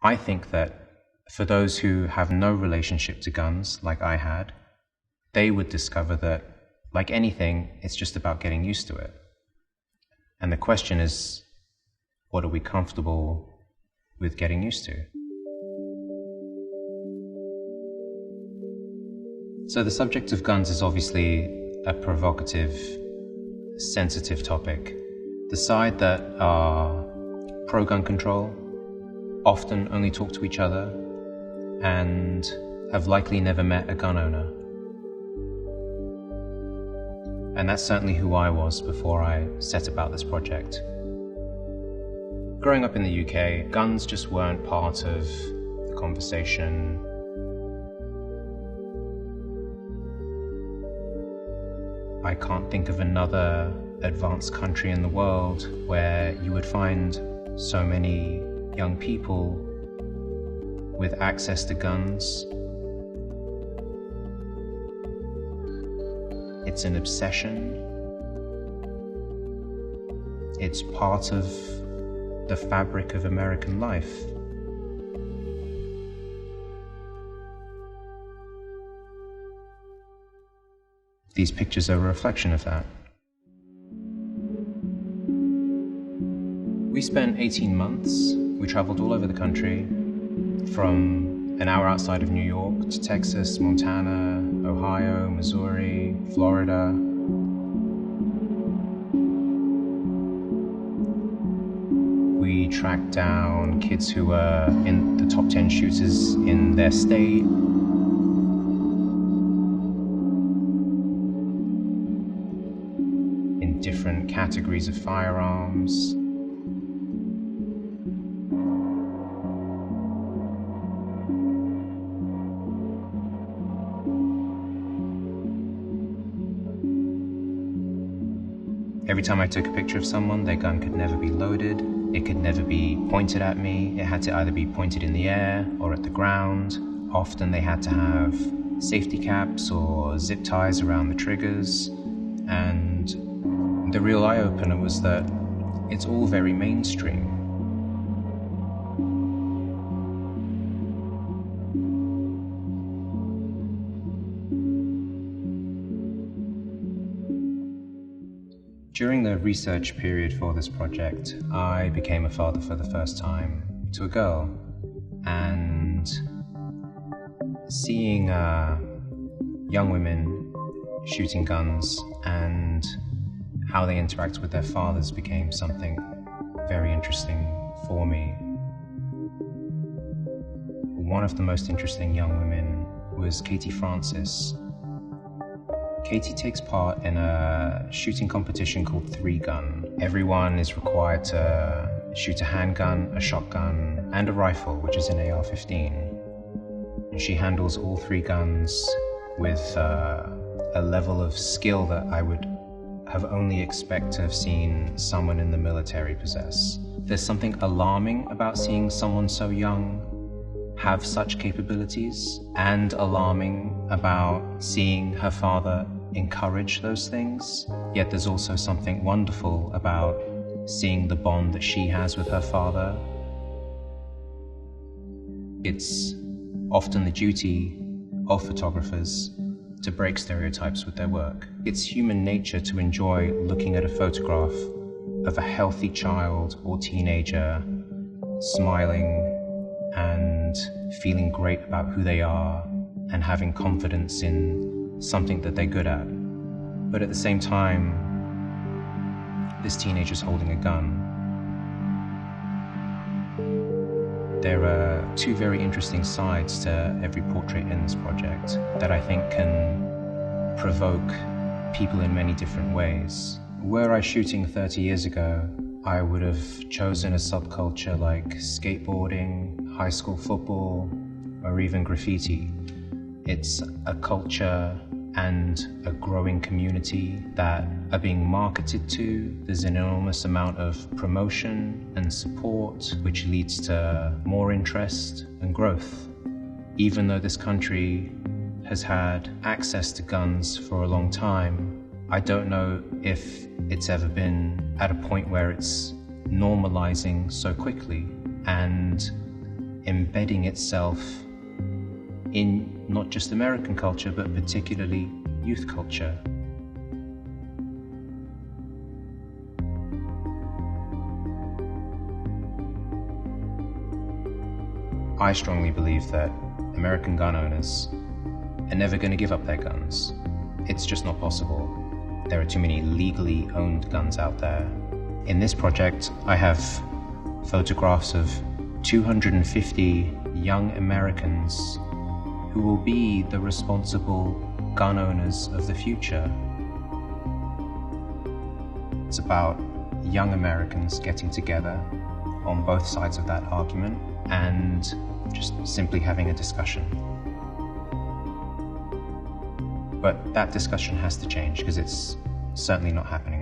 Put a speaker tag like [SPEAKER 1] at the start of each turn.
[SPEAKER 1] I think that for those who have no relationship to guns, like I had, they would discover that, like anything, it's just about getting used to it. And the question is, what are we comfortable with getting used to? So the subject of guns is obviously a provocative, sensitive topic. The side that are pro-gun control often only talk to each other and have likely never met a gun owner. And that's certainly who I was before I set about this project. Growing up in the UK, guns just weren't part of the conversation. I can't think of another advanced country in the world where you would find so many young people with access to guns. It's an obsession. It's part of the fabric of American life. These pictures are a reflection of that. We spent 18 months. We traveled all over the country, from an hour outside of New York to Texas, Montana, Ohio, Missouri, Florida. We tracked down kids who were in the top 10 shooters in their state. In different categories of firearms. Every time I took a picture of someone, their gun could never be loaded, it could never be pointed at me, it had to either be pointed in the air or at the ground. Often they had to have safety caps or zip ties around the triggers, and the real eye-opener was that it's all very mainstream. During the research period for this project, I became a father for the first time to a girl, and seeing young women shooting guns and how they interact with their fathers became something very interesting for me. One of the most interesting young women was Katie Francis. Katie takes part in a shooting competition called 3-Gun. Everyone is required to shoot a handgun, a shotgun, and a rifle, which is an AR-15. And she handles all 3 guns with a level of skill that I would have only expected to have seen someone in the military possess. There's something alarming about seeing someone so young have such capabilities, and alarming about seeing her father encourage those things. Yet there's also something wonderful about seeing the bond that she has with her father. It's often the duty of photographers to break stereotypes with their work. It's human nature to enjoy looking at a photograph of a healthy child or teenager smiling and feeling great about who they are and having confidence in something that they're good at. But at the same time, this teenager's holding a gun. There are 2 very interesting sides to every portrait in this project that I think can provoke people in many different ways. Were I shooting 30 years ago, I would have chosen a subculture like skateboarding, high school football, or even graffiti. It's a culture and a growing community that are being marketed to. There's an enormous amount of promotion and support, which leads to more interest and growth. Even though this country has had access to guns for a long time, I don't know if it's ever been at a point where it's normalizing so quickly. And embedding itself in not just American culture, but particularly youth culture. I strongly believe that American gun owners are never going to give up their guns. It's just not possible. There are too many legally owned guns out there. In this project, I have photographs of 250 young Americans who will be the responsible gun owners of the future. It's about young Americans getting together on both sides of that argument and just simply having a discussion. But that discussion has to change because it's certainly not happening